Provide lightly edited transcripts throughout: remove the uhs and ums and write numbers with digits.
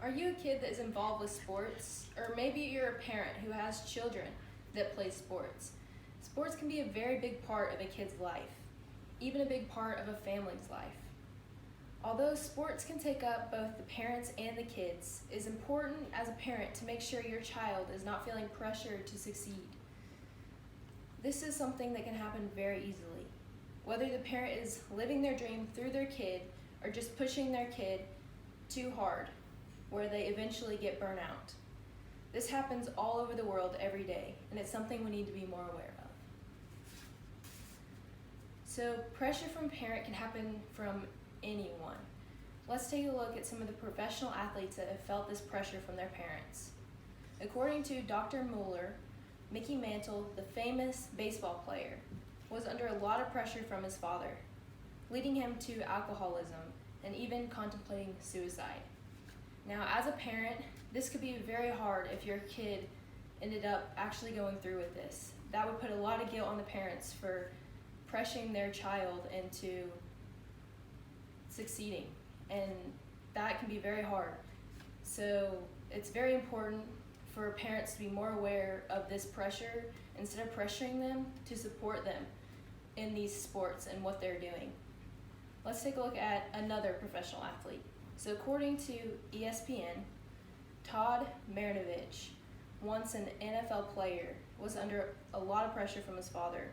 Are you a kid that is involved with sports? Or maybe you're a parent who has children that play sports. Sports can be a very big part of a kid's life, even a big part of a family's life. Although sports can take up both the parents and the kids, it is important as a parent to make sure your child is not feeling pressured to succeed. This is something that can happen very easily. Whether the parent is living their dream through their kid or just pushing their kid too hard, where they eventually get burnt out. This happens all over the world every day, and it's something we need to be more aware of. So pressure from parent can happen from anyone. Let's take a look at some of the professional athletes that have felt this pressure from their parents. According to Dr. Mueller, Mickey Mantle, the famous baseball player, was under a lot of pressure from his father, leading him to alcoholism and even contemplating suicide. Now, as a parent, this could be very hard if your kid ended up actually going through with this. That would put a lot of guilt on the parents for pressuring their child into succeeding, and that can be very hard. So it's very important for parents to be more aware of this pressure instead of pressuring them, to support them in these sports and what they're doing. Let's take a look at another professional athlete. So according to ESPN, Todd Marinovich, once an NFL player, was under a lot of pressure from his father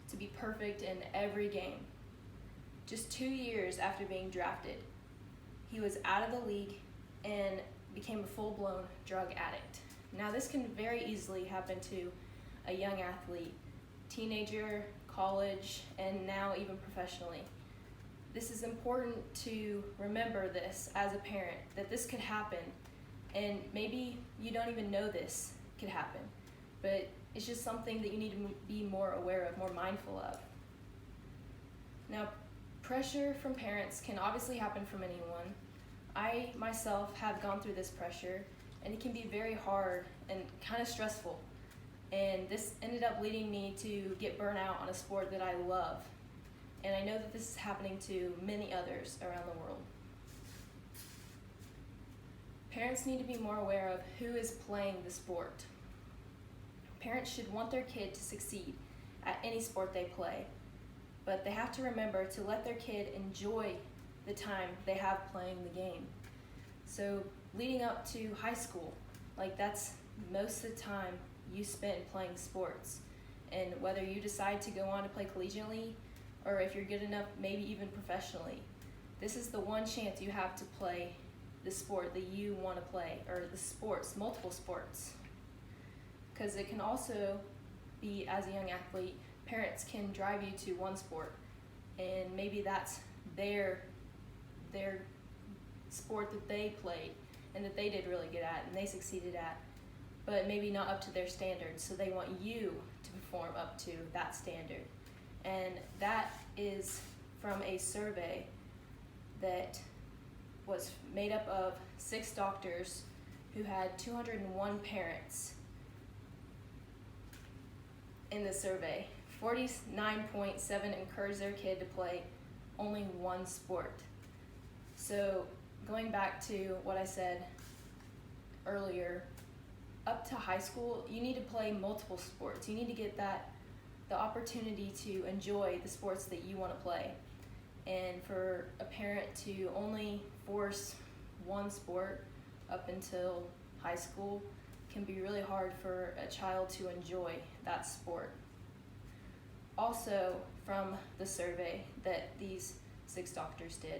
to be perfect in every game. Just 2 years after being drafted, he was out of the league and became a full-blown drug addict. Now this can very easily happen to a young athlete, teenager, college, and now even professionally. This is important to remember this as a parent, that this could happen, and maybe you don't even know this could happen, but it's just something that you need to be more aware of, more mindful of. Now, pressure from parents can obviously happen from anyone. I myself have gone through this pressure, and it can be very hard and kind of stressful. And this ended up leading me to get burnt out on a sport that I love. And I know that this is happening to many others around the world. Parents need to be more aware of who is playing the sport. Parents should want their kid to succeed at any sport they play, but they have to remember to let their kid enjoy the time they have playing the game. So leading up to high school, that's most of the time you spend playing sports. And whether you decide to go on to play collegiately, or if you're good enough, maybe even professionally, this is the one chance you have to play the sport that you want to play, or the sports, multiple sports. Because it can also be, as a young athlete, parents can drive you to one sport, and maybe that's their sport that they played and that they did really good at and they succeeded at, but maybe not up to their standards, so they want you to perform up to that standard. And that is from a survey that was made up of 6 doctors who had 201 parents in the survey. 49.7 encouraged their kid to play only one sport. So going back to what I said earlier, up to high school, you need to play multiple sports. You need to get the opportunity to enjoy the sports that you want to play. And for a parent to only force one sport up until high school can be really hard for a child to enjoy that sport. Also, from the survey that these 6 doctors did,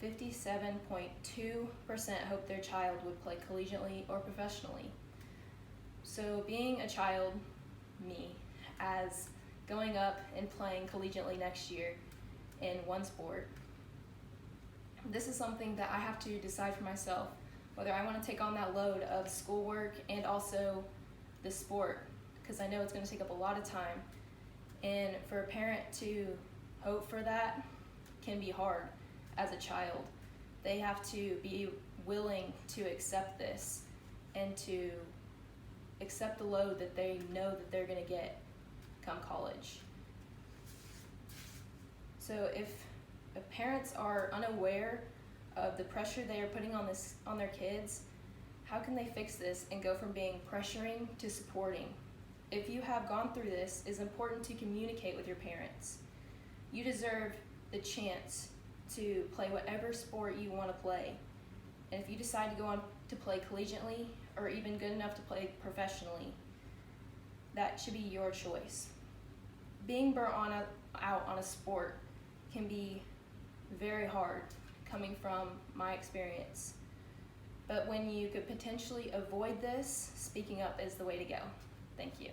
57.2% hope their child would play collegiately or professionally. So being a child, me, as going up and playing collegiately next year in one sport, this is something that I have to decide for myself, whether I want to take on that load of schoolwork and also the sport, because I know it's going to take up a lot of time. And for a parent to hope for that can be hard as a child. They have to be willing to accept this and to accept the load that they know that they're going to get come college. So if parents are unaware of the pressure they are putting on their kids, how can they fix this and go from being pressuring to supporting? If you have gone through this, it's important to communicate with your parents. You deserve the chance to play whatever sport you want to play. And if you decide to go on to play collegiately or even good enough to play professionally, that should be your choice. Being burnt out on a sport can be very hard, coming from my experience. But when you could potentially avoid this, speaking up is the way to go. Thank you.